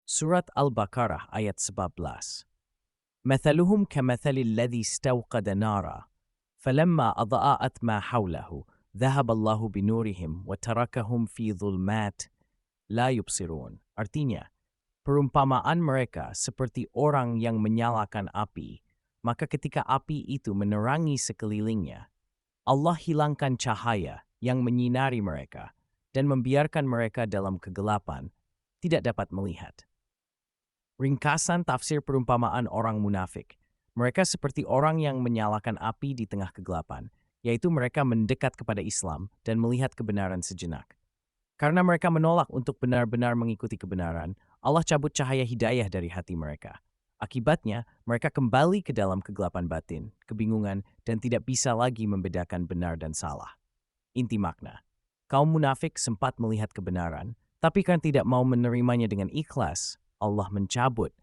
Surat Al-Baqarah ayat 11. مثلهم كمثل الذي استوقد نارا فلما أضاءت ما حوله ذهب الله بنورهم وتركهم في ظلمات لا يبصرون. Artinya, perumpamaan mereka seperti orang yang menyalakan api, maka ketika api itu menerangi sekelilingnya, Allah hilangkan cahaya yang menyinari mereka dan membiarkan mereka dalam kegelapan, tidak dapat melihat. Ringkasan tafsir perumpamaan orang munafik. Mereka seperti orang yang menyalakan api di tengah kegelapan, yaitu mereka mendekat kepada Islam dan melihat kebenaran sejenak. Karena mereka menolak untuk benar-benar mengikuti kebenaran, Allah cabut cahaya hidayah dari hati mereka. Akibatnya, mereka kembali ke dalam kegelapan batin, kebingungan, dan tidak bisa lagi membedakan benar dan salah. Inti makna, kaum munafik sempat melihat kebenaran, tapi karena tidak mau menerimanya dengan ikhlas, Allah mencabut